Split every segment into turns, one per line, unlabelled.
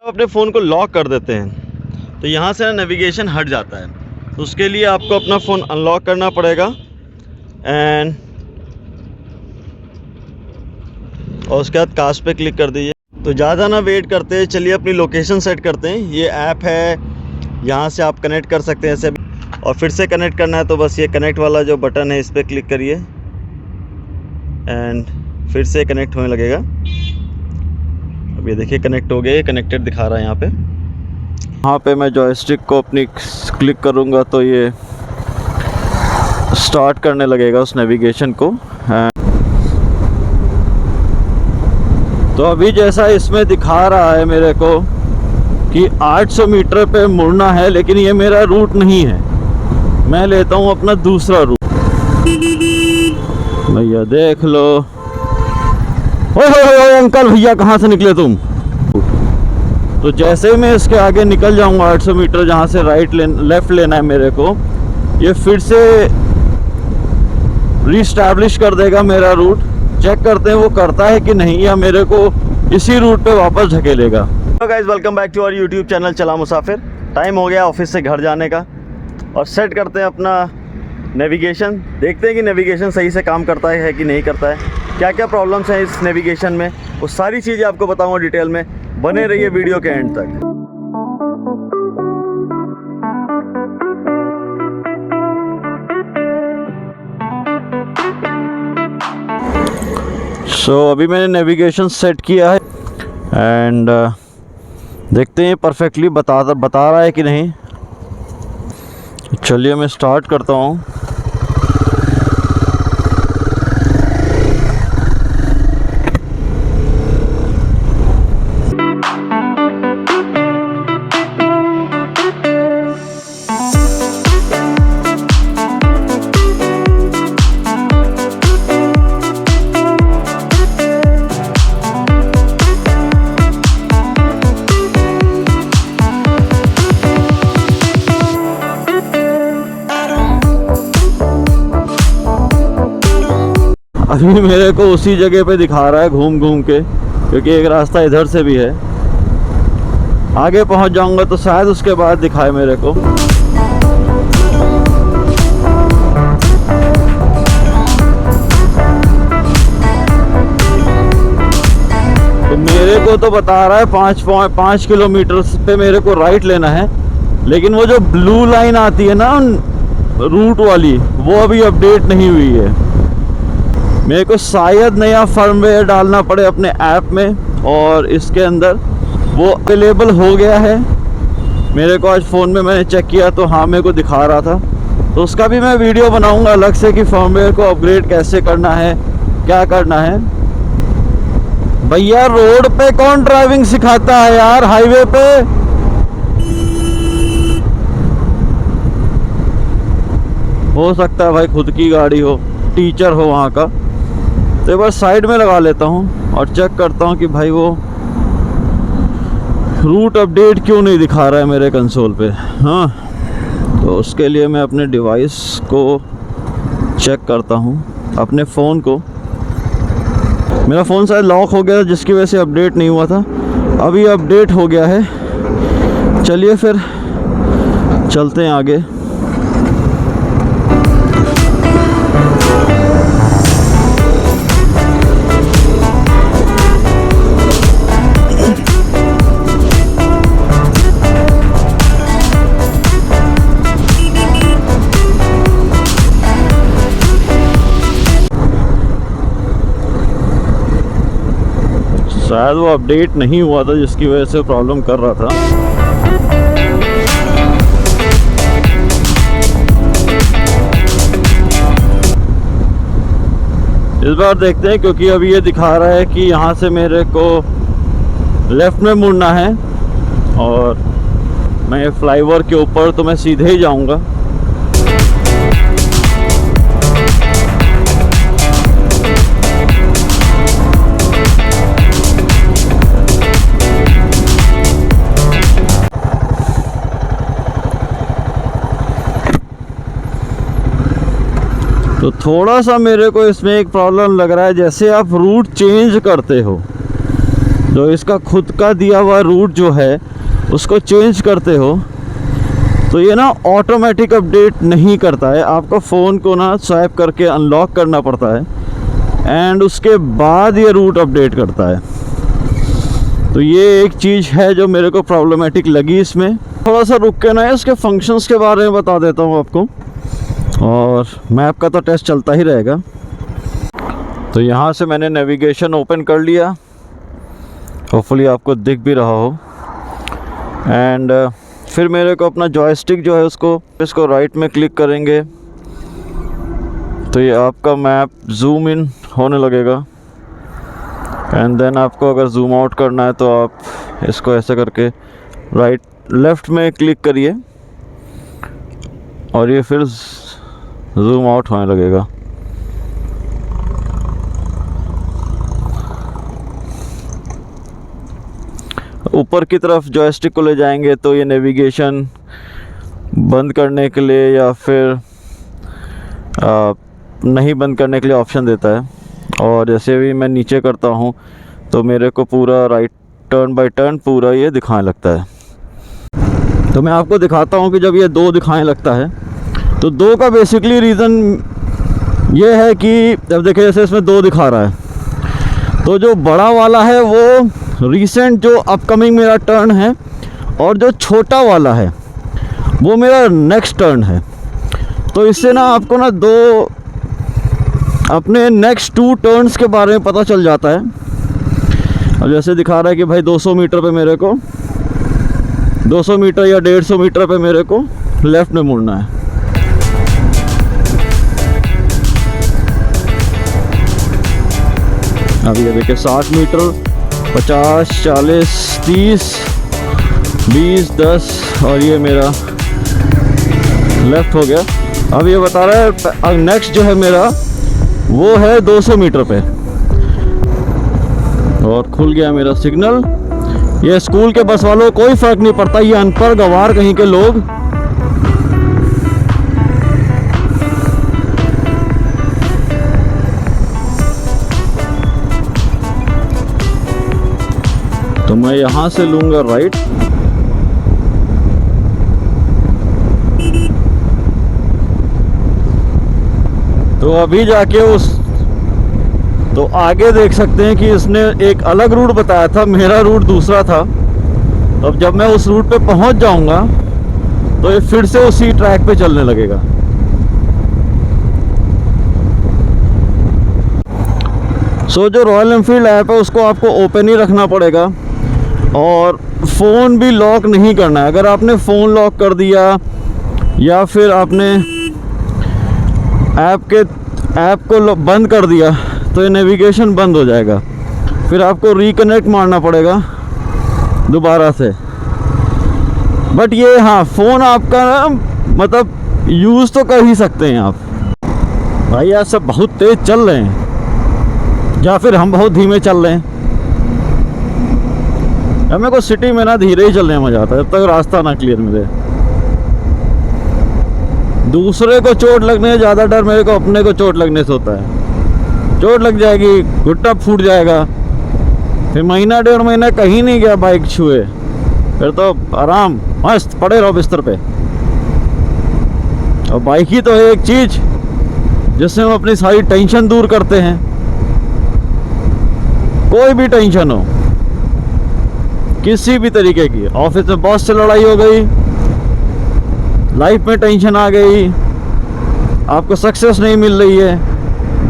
अपने फ़ोन को लॉक कर देते हैं तो यहाँ से ना नेविगेशन हट जाता है। तो उसके लिए आपको अपना फ़ोन अनलॉक करना पड़ेगा और उसके बाद कास्ट पे क्लिक कर दीजिए। तो ज़्यादा ना वेट करते, चलिए अपनी लोकेशन सेट करते हैं। ये ऐप है, यहाँ से आप कनेक्ट कर सकते हैं ऐसे। और फिर से कनेक्ट करना है तो बस ये कनेक्ट वाला जो बटन है इस पर क्लिक करिए एंड फिर से कनेक्ट होने लगेगा। अब ये देखिए कनेक्ट हो गया, कनेक्टेड दिखा रहा है यहाँ पे। यहाँ पे मैं जॉयस्टिक को अपनी क्लिक करूँगा तो ये स्टार्ट करने लगेगा उस नेविगेशन को। तो अभी जैसा इसमें दिखा रहा है मेरे को कि 800 मीटर पे मुड़ना है, लेकिन ये मेरा रूट नहीं है। मैं लेता हूँ अपना दूसरा रूट। भैया देख लो, ओए अंकल भैया कहाँ से निकले तुम? तो जैसे ही मैं इसके आगे निकल जाऊंगा 800 मीटर, जहाँ से लेफ़्ट लेना है मेरे को, ये फिर से रीस्टैब्लिश कर देगा मेरा रूट। चेक करते हैं वो करता है कि नहीं, या मेरे को इसी रूट पे वापस ढकेलेगा। Hello guys, welcome back to our YouTube channel Chala Musafir. Time हो गया ऑफिस से घर जाने का और सेट करते हैं अपना नेविगेशन। देखते हैं कि नेविगेशन सही से काम करता है कि नहीं करता है, क्या क्या प्रॉब्लम्स हैं इस नेविगेशन में, वो सारी चीज़ें आपको बताऊंगा डिटेल में। बने रहिए वीडियो के एंड तक। अभी मैंने नेविगेशन सेट किया है एंड देखते हैं परफेक्टली बता रहा है कि नहीं। चलिए मैं स्टार्ट करता हूँ। अभी मेरे को उसी जगह पे दिखा रहा है घूम घूम के, क्योंकि एक रास्ता इधर से भी है। आगे पहुंच जाऊंगा तो शायद उसके बाद दिखाए मेरे को। तो मेरे को तो बता रहा है 5 किलोमीटर पे मेरे को राइट लेना है, लेकिन वो जो ब्लू लाइन आती है ना रूट वाली, वो अभी अपडेट नहीं हुई है। मेरे को शायद नया फर्मवेयर डालना पड़े अपने ऐप में, और इसके अंदर वो अवेलेबल हो गया है। मेरे को आज फ़ोन में मैंने चेक किया तो हाँ मेरे को दिखा रहा था। तो उसका भी मैं वीडियो बनाऊंगा अलग से कि फर्मवेयर को अपग्रेड कैसे करना है, क्या करना है। भैया रोड पे कौन ड्राइविंग सिखाता है यार, हाईवे पे। हो सकता है भाई खुद की गाड़ी हो, टीचर हो वहाँ का। तो एक बार साइड में लगा लेता हूँ और चेक करता हूँ कि भाई वो रूट अपडेट क्यों नहीं दिखा रहा है मेरे कंसोल पे। हाँ, तो उसके लिए मैं अपने डिवाइस को चेक करता हूँ, अपने फ़ोन को। मेरा फ़ोन शायद लॉक हो गया था जिसकी वजह से अपडेट नहीं हुआ था। अभी अपडेट हो गया है। चलिए फिर चलते हैं आगे। शायद वो अपडेट नहीं हुआ था जिसकी वजह से प्रॉब्लम कर रहा था। इस बार देखते हैं, क्योंकि अभी ये दिखा रहा है कि यहाँ से मेरे को लेफ़्ट में मुड़ना है और मैं फ्लाईओवर के ऊपर, तो मैं सीधे ही जाऊँगा। तो थोड़ा सा मेरे को इसमें एक प्रॉब्लम लग रहा है, जैसे आप रूट चेंज करते हो, जो इसका खुद का दिया हुआ रूट जो है उसको चेंज करते हो तो ये ना ऑटोमेटिक अपडेट नहीं करता है, आपका फ़ोन को ना स्वैप करके अनलॉक करना पड़ता है एंड उसके बाद ये रूट अपडेट करता है। तो ये एक चीज़ है जो मेरे को प्रॉब्लमेटिक लगी इसमें। थोड़ा सा रुक के ना इसके फंक्शंस के बारे में बता देता हूँ आपको, और मैप का तो टेस्ट चलता ही रहेगा। तो यहाँ से मैंने नेविगेशन ओपन कर लिया, होपफुली आपको दिख भी रहा हो। एंड फिर मेरे को अपना जॉयस्टिक जो है इसको राइट में क्लिक करेंगे तो ये आपका मैप जूम इन होने लगेगा। एंड देन आपको अगर जूम आउट करना है तो आप इसको ऐसे करके लेफ़्ट में क्लिक करिए और ये फिर जूम आउट होने लगेगा। ऊपर की तरफ जॉयस्टिक को ले जाएंगे तो ये नेविगेशन बंद करने के लिए या फिर नहीं बंद करने के लिए ऑप्शन देता है। और जैसे भी मैं नीचे करता हूँ तो मेरे को पूरा राइट टर्न बाय टर्न पूरा ये दिखाने लगता है। तो मैं आपको दिखाता हूँ कि जब ये 2 दिखाने लगता है तो 2 का बेसिकली रीज़न ये है कि जब देखिए जैसे इसमें 2 दिखा रहा है तो जो बड़ा वाला है वो रिसेंट जो अपकमिंग मेरा टर्न है, और जो छोटा वाला है वो मेरा नेक्स्ट टर्न है। तो इससे ना आपको ना 2 अपने नेक्स्ट 2 टर्न्स के बारे में पता चल जाता है। अब जैसे दिखा रहा है कि भाई 200 मीटर पे मेरे को 200 मीटर या 150 मीटर पे मेरे को लेफ़्ट में मुड़ना है। अभी ये देखिए 60 मीटर, 50, 40, 30, 20, 10 और ये मेरा लेफ़्ट हो गया। अब ये बता रहा है अब नेक्स्ट जो है मेरा वो है 200 मीटर पे, और खुल गया मेरा सिग्नल। ये स्कूल के बस वालों को कोई फ़र्क नहीं पड़ता, ये अनपढ़ गंवार कहीं के लोग तो मैं यहाँ से लूँगा राइट। तो अभी जाके तो आगे देख सकते हैं कि इसने एक अलग रूट बताया था, मेरा रूट दूसरा था। अब जब मैं उस रूट पे पहुँच जाऊँगा तो ये फिर से उसी ट्रैक पे चलने लगेगा। सो जो रॉयल एनफील्ड ऐप है उसको आपको ओपन ही रखना पड़ेगा, और फ़ोन भी लॉक नहीं करना है। अगर आपने फ़ोन लॉक कर दिया या फिर आपने ऐप को बंद कर दिया तो ये नेविगेशन बंद हो जाएगा, फिर आपको रिकनेक्ट मारना पड़ेगा दोबारा से। बट ये हाँ, फ़ोन आपका ना मतलब यूज़ तो कर ही सकते हैं आप। भाई यार सब बहुत तेज़ चल रहे हैं या फिर हम बहुत धीमे चल रहे हैं। हमें को सिटी में ना धीरे ही चलने में मज़ा आता है जब तक रास्ता ना क्लियर मिले। दूसरे को चोट लगने से ज़्यादा डर मेरे को अपने को चोट लगने से होता है। चोट लग जाएगी, घुट्टा फूट जाएगा, फिर महीना 1.5 महीना कहीं नहीं गया बाइक छुए, फिर तो आराम मस्त पड़े रहो बिस्तर पे। और बाइक ही तो है एक चीज़ जिससे हम अपनी सारी टेंशन दूर करते हैं। कोई भी टेंशन हो, किसी भी तरीके की, ऑफिस में बॉस से लड़ाई हो गई, लाइफ में टेंशन आ गई, आपको सक्सेस नहीं मिल रही है,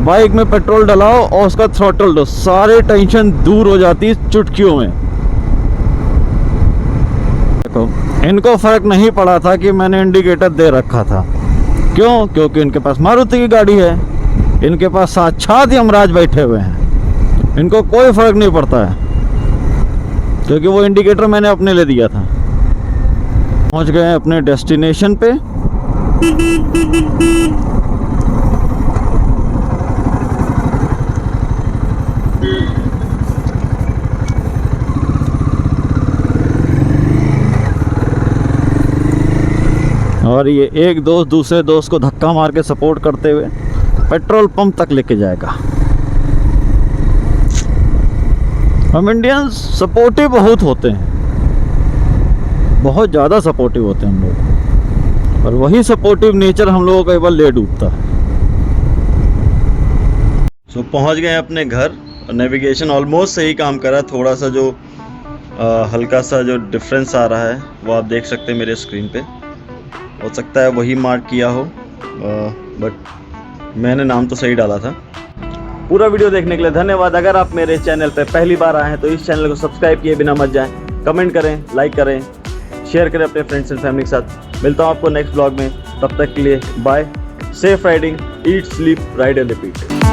बाइक में पेट्रोल डलाओ और उसका थ्रॉटल दो, सारे टेंशन दूर हो जाती है चुटकियों में। देखो इनको फ़र्क नहीं पड़ा था कि मैंने इंडिकेटर दे रखा था। क्यों? क्योंकि इनके पास मारुति की गाड़ी है, इनके पास साक्षात यमराज बैठे हुए हैं, इनको कोई फ़र्क नहीं पड़ता है क्योंकि वो इंडिकेटर मैंने अपने लिए दिया था। पहुंच गए हैं अपने डेस्टिनेशन पे। और ये एक दोस्त दूसरे दोस्त को धक्का मार के सपोर्ट करते हुए पेट्रोल पंप तक लेके जाएगा। हम इंडियंस सपोर्टिव बहुत होते हैं, बहुत ज़्यादा सपोर्टिव होते हैं हम लोग, और वही सपोर्टिव नेचर हम लोगों का एक बार ले डूबता है। सो पहुंच गए अपने घर। नेविगेशन ऑलमोस्ट सही काम कर रहा है, थोड़ा सा जो हल्का सा जो डिफरेंस आ रहा है वो आप देख सकते हैं मेरे स्क्रीन पे। हो सकता है वही मार्क किया हो, बट मैंने नाम तो सही डाला था। पूरा वीडियो देखने के लिए धन्यवाद। अगर आप मेरे चैनल पे पहली बार आए हैं तो इस चैनल को सब्सक्राइब किए बिना मत जाएं। कमेंट करें, लाइक करें, शेयर करें अपने फ्रेंड्स एंड फैमिली के साथ। मिलता हूं आपको नेक्स्ट ब्लॉग में, तब तक के लिए bye. Safe riding, eat, sleep, ride and repeat.